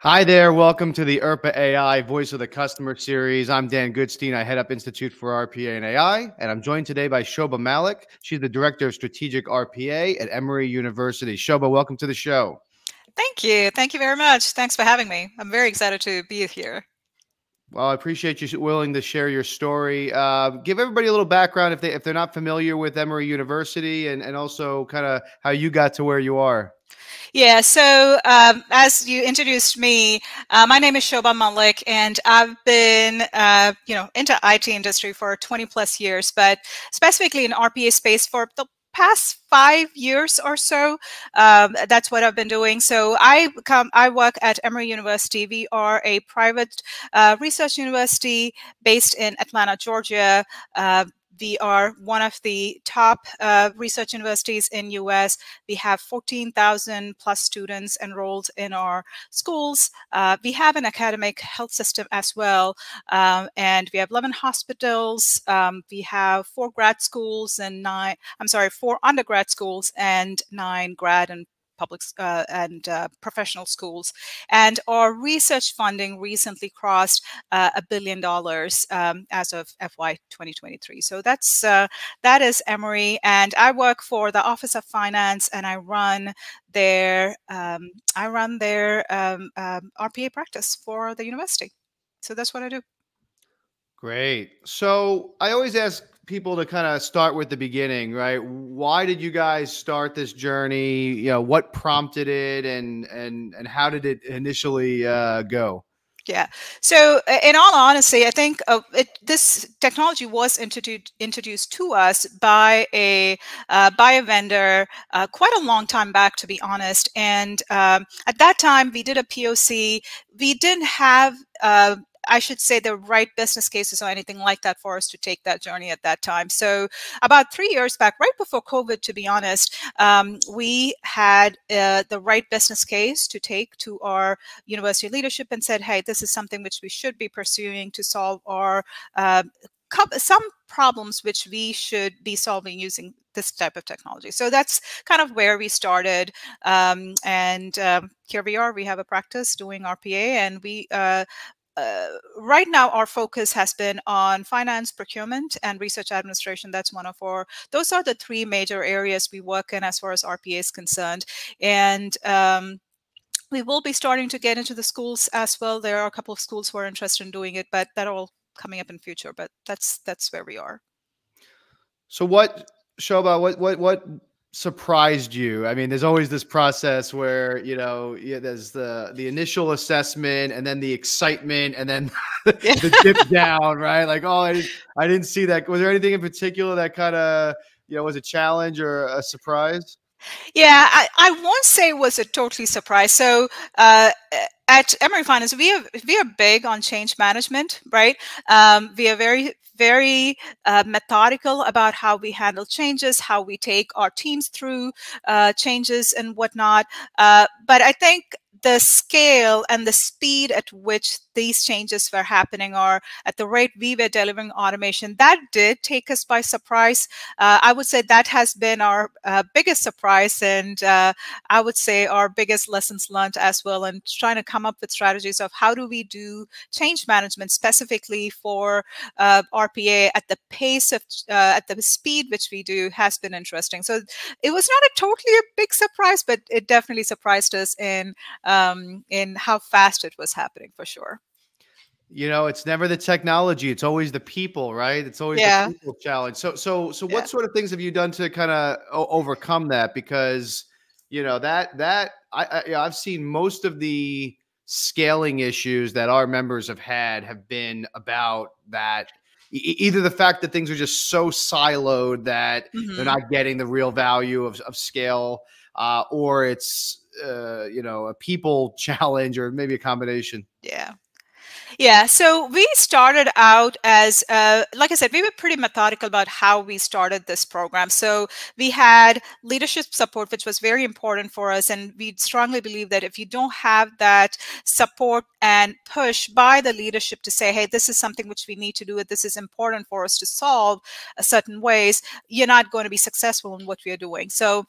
Hi there. Welcome to the RPA AI Voice of the Customer series. I'm Dan Goodstein. I head up Institute for RPA and AI, and I'm joined today by Shoba Malik. She's the Director of Strategic RPA at Emory University. Shoba, welcome to the show. Thank you. Thank you very much. Thanks for having me. I'm very excited to be here. Well, I appreciate you willing to share your story. Give everybody a little background if they're not familiar with Emory University, and also kind of how you got to where you are. Yeah, so as you introduced me, my name is Shoba Malik, and I've been, into IT industry for 20 plus years, but specifically in RPA space for the past 5 years or so. That's what I've been doing. So I work at Emory University. We are a private research university based in Atlanta, Georgia. We are one of the top research universities in US. We have 14,000 plus students enrolled in our schools. We have an academic health system as well. And we have 11 hospitals. We have 4 grad schools and 4 undergrad schools and 9 grad and public and professional schools. And our research funding recently crossed $1 billion as of FY 2023. So that is Emory, and I work for the Office of Finance, and I run their RPA practice for the university. So that's what I do. Great. So I always ask people to kind of start with the beginning, right? Why did you guys start this journey? What prompted it, and how did it initially go? Yeah. So, in all honesty, I think this technology was introduced to us by a vendor quite a long time back, to be honest. And at that time, we did a POC. We didn't have I should say the right business cases or anything like that for us to take that journey at that time. So about 3 years back, right before COVID, to be honest, we had the right business case to take to our university leadership and said, hey, this is something which we should be pursuing to solve our some problems which we should be solving using this type of technology. So that's kind of where we started. Here we are. We have a practice doing RPA, and we right now, our focus has been on finance, procurement, and research administration. Those are the 3 major areas we work in as far as RPA is concerned. And we will be starting to get into the schools as well. There are a couple of schools who are interested in doing it, but that all coming up in future. But that's where we are. So Shoba, what surprised you? I mean, there's always this process where, there's the initial assessment, and then the excitement, and then the dip down, right? Like, oh, I didn't see that. Was there anything in particular that kind of, was a challenge or a surprise? Yeah, I won't say it was a totally surprise. So at Emory Finance, we are big on change management, right? We are very methodical about how we handle changes, how we take our teams through changes and whatnot. But I think the scale and the speed at which these changes were happening, or at the rate we were delivering automation, that did take us by surprise. I would say that has been our biggest surprise, and I would say our biggest lessons learned as well, and trying to come up with strategies of how do we do change management specifically for RPA at the pace of, at the speed which we do, has been interesting. So it was not totally a big surprise, but it definitely surprised us in how fast it was happening, for sure. It's never the technology. It's always the people, right? It's always the people challenge. So what sort of things have you done to kind of overcome that? Because, I've seen most of the scaling issues that our members have been about that. Either the fact that things are just so siloed that they're not getting the real value of scale, or it's, a people challenge, or maybe a combination. Yeah. Yeah, so we started out as, like I said, we were pretty methodical about how we started this program. So we had leadership support, which was very important for us. And we strongly believe that if you don't have that support and push by the leadership to say, hey, this is something which we need to do, this is important for us to solve certain ways, you're not going to be successful in what we are doing. So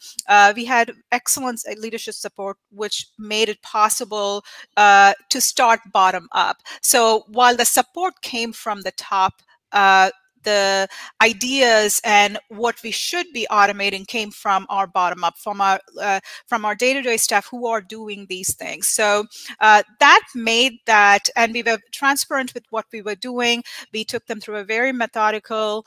we had excellent leadership support, which made it possible to start bottom up. So while the support came from the top, the ideas and what we should be automating came from our bottom up, from our day-to-day staff who are doing these things. So that made that, and we were transparent with what we were doing. We took them through a very methodical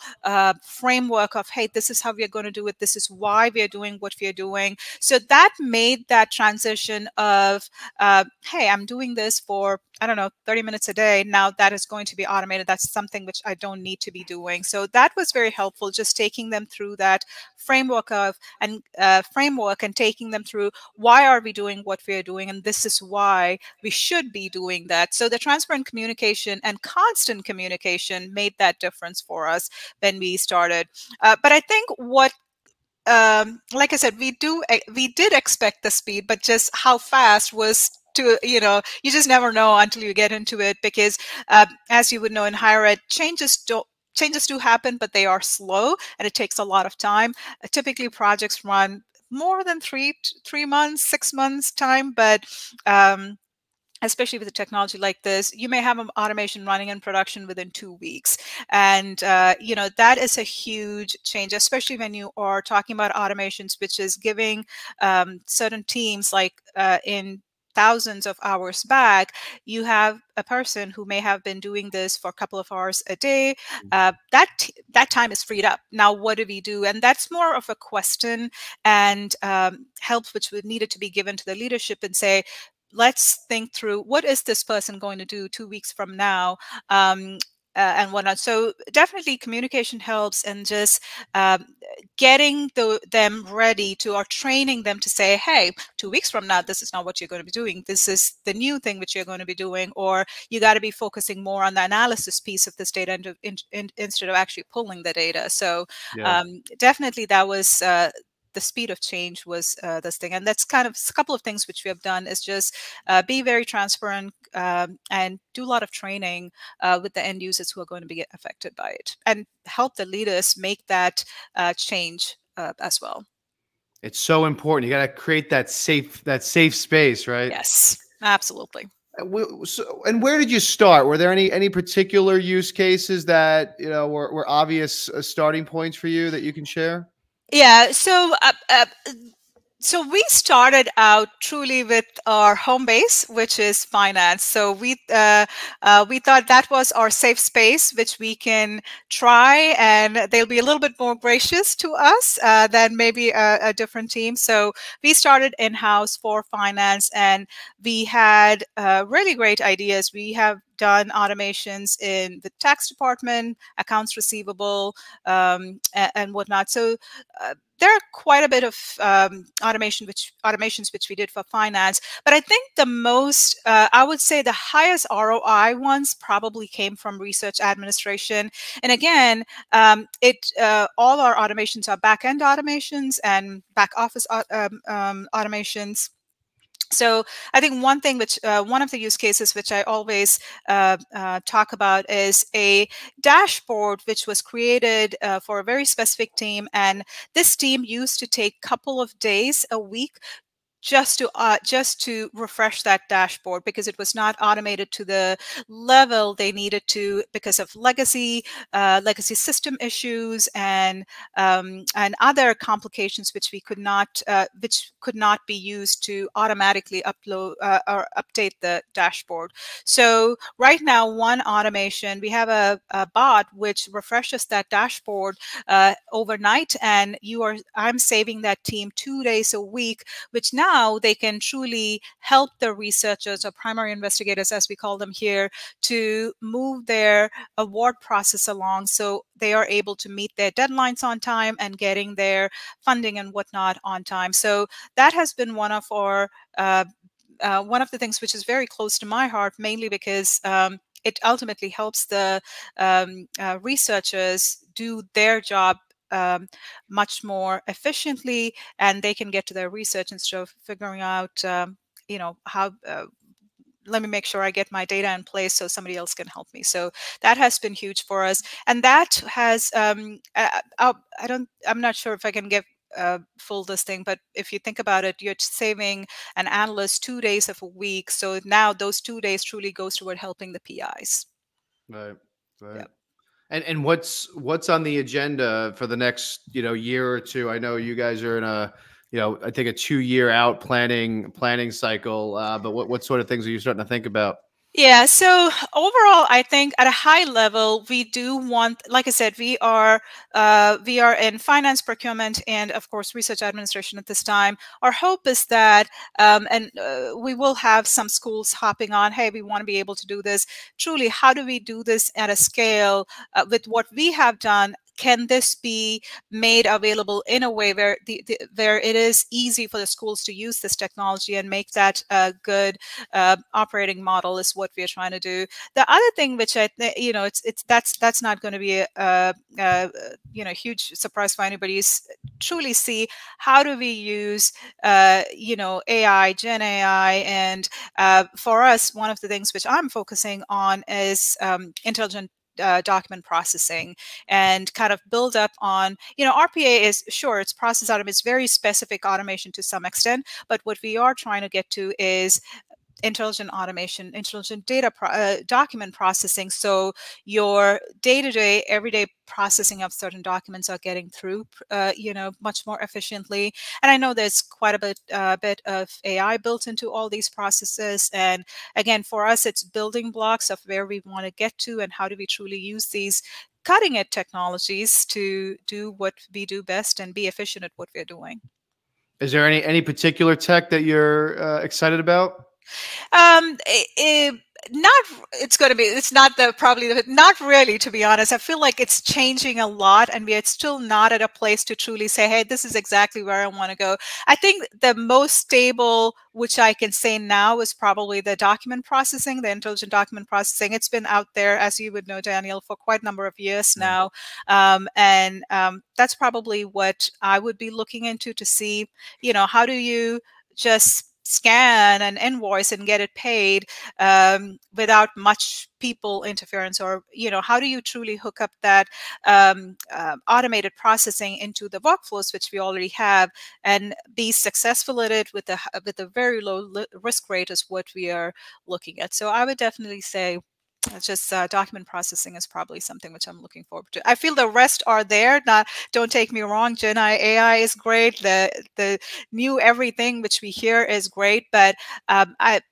framework of, hey, this is how we are going to do it. This is why we are doing what we are doing. So that made that transition of, hey, I'm doing this for, I don't know, 30 minutes a day. Now that is going to be automated. That's something which I don't need to be doing. So that was very helpful, just taking them through that framework and taking them through, why are we doing what we are doing? And this is why we should be doing that. So the transparent communication and constant communication made that difference for us when we started. But I think what like I said, we did expect the speed, but just how fast was to, you just never know until you get into it, because as you would know in higher ed, changes do happen, but they are slow and it takes a lot of time. Typically projects run more than 3 months, 6 months time, but especially with a technology like this, you may have an automation running in production within 2 weeks. And, that is a huge change, especially when you are talking about automations, which is giving certain teams, like in thousands of hours back, you have a person who may have been doing this for a couple of hours a day. That time is freed up. Now, what do we do? And that's more of a question and help which would needed to be given to the leadership and say, let's think through, what is this person going to do 2 weeks from now, and whatnot. So definitely communication helps, and just getting them ready to, or training them to say, hey, 2 weeks from now, this is not what you're going to be doing. This is the new thing which you're going to be doing, or you got to be focusing more on the analysis piece of this data instead of actually pulling the data. So definitely that was the speed of change was this thing. And that's kind of a couple of things which we have done, is just be very transparent and do a lot of training with the end users who are going to be affected by it, and help the leaders make that change as well. It's so important. You got to create that safe space, right? Yes, absolutely. And where did you start? Were there any particular use cases that were obvious starting points for you that you can share? Yeah, so we started out truly with our home base, which is finance. So we thought that was our safe space, which we can try, and they'll be a little bit more gracious to us than maybe a different team. So we started in-house for finance, and we had really great ideas. We have done automations in the tax department, accounts receivable, and whatnot. So there are quite a bit of automations which we did for finance, but I think the most, I would say the highest ROI ones probably came from research administration. And again, all our automations are back-end automations and back office automations. So I think one thing which, one of the use cases which I always talk about is a dashboard which was created for a very specific team. And this team used to take a couple of days a week just to refresh that dashboard, because it was not automated to the level they needed to, because of legacy system issues and other complications which could not be used to automatically upload or update the dashboard. So right now, one automation, we have a bot which refreshes that dashboard overnight, and I'm saving that team 2 days a week, which now they can truly help the researchers, or primary investigators as we call them here, to move their award process along, so they are able to meet their deadlines on time and getting their funding and whatnot on time. So that has been one of our one of the things which is very close to my heart, mainly because it ultimately helps the researchers do their job much more efficiently, and they can get to their research instead of figuring out, how let me make sure I get my data in place so somebody else can help me. So that has been huge for us, and that has I'm not sure if I can give full this thing, but if you think about it, you're saving an analyst 2 days of a week. So now those 2 days truly goes toward helping the PIs. Right. Right. Yep. And what's on the agenda for the next, year or two? I know you guys are in a, I think a 2 year out planning cycle. But what sort of things are you starting to think about? Yeah, so overall, I think at a high level, we do want, like I said, we are in finance, procurement, and of course research administration at this time. Our hope is that, and we will have some schools hopping on. Hey, we want to be able to do this. Truly, how do we do this at a scale with what we have done? Can this be made available in a way where where it is easy for the schools to use this technology and make that a good operating model is what we are trying to do. The other thing, which I think, that's not going to be a huge surprise for anybody, is truly see how do we use AI, Gen AI, and for us, one of the things which I'm focusing on is intelligent document processing, and kind of build up on, RPA is, sure, it's process automation, it's very specific automation to some extent, but what we are trying to get to is intelligent automation, intelligent document processing. So your day-to-day, everyday processing of certain documents are getting through, much more efficiently. And I know there's quite a bit of AI built into all these processes. And again, for us, it's building blocks of where we want to get to and how do we truly use these cutting-edge technologies to do what we do best and be efficient at what we're doing. Is there any particular tech that you're excited about? Not, it's not not really, to be honest. I feel like it's changing a lot, and we're still not at a place to truly say, hey, this is exactly where I want to go. I think the most stable, which I can say now, is probably the document processing, the intelligent document processing. It's been out there, as you would know, Daniel, for quite a number of years now. And that's probably what I would be looking into to see, how do you just scan an invoice and get it paid without much people interference, or how do you truly hook up that automated processing into the workflows which we already have and be successful at it with a very low risk rate is what we are looking at. So I would definitely say it's just document processing is probably something which I'm looking forward to. I feel the rest are there. Don't take me wrong. Gen AI is great. The new everything which we hear is great, but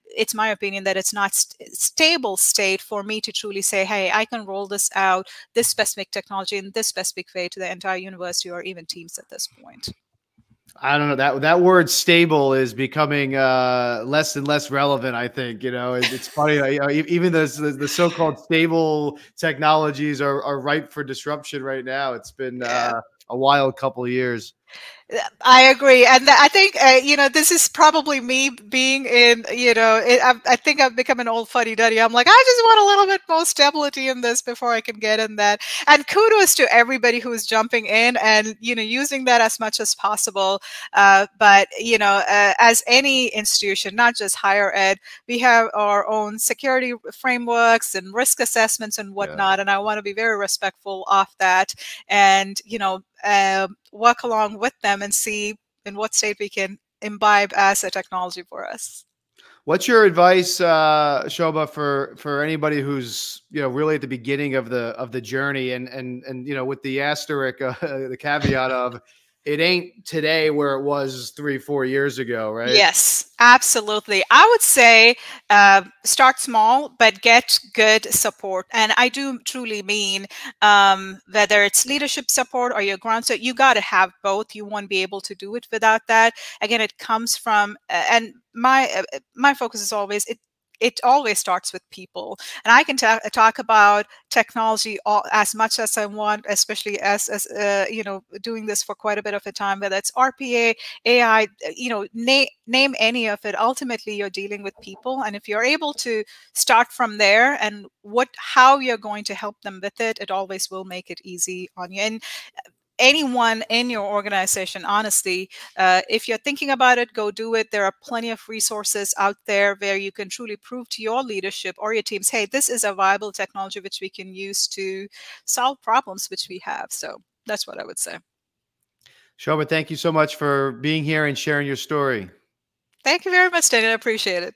it's my opinion that it's not stable state for me to truly say, hey, I can roll this out, this specific technology in this specific way to the entire university or even teams at this point. I don't know, that word stable is becoming less and less relevant. I think, it's funny, even the so-called stable technologies are ripe for disruption right now. It's been a wild couple of years. I agree. And I think, this is probably me being in, I think I've become an old fuddy-duddy. I'm like, I just want a little bit more stability in this before I can get in that. And kudos to everybody who's jumping in and, using that as much as possible. But, as any institution, not just higher ed, we have our own security frameworks and risk assessments and whatnot. And I want to be very respectful of that and, work along with them and see in what state we can imbibe as a technology for us. What's your advice, Shoba, for anybody who's really at the beginning of the journey and with the asterisk, the caveat of it ain't today where it was 3-4 years ago, right? Yes, absolutely. I would say start small, but get good support. And I do truly mean whether it's leadership support or your ground support, you got to have both. You won't be able to do it without that. Again, it comes from, and my focus is always, it always starts with people. And I can talk about technology as much as I want, especially as doing this for quite a bit of a time, whether it's RPA, AI, name any of it. Ultimately, you're dealing with people. And if you're able to start from there and how you're going to help them with it, it always will make it easy on you. And anyone in your organization, honestly, if you're thinking about it, go do it. There are plenty of resources out there where you can truly prove to your leadership or your teams, hey, this is a viable technology which we can use to solve problems which we have. So that's what I would say. Shoba, thank you so much for being here and sharing your story. Thank you very much, Daniel. I appreciate it.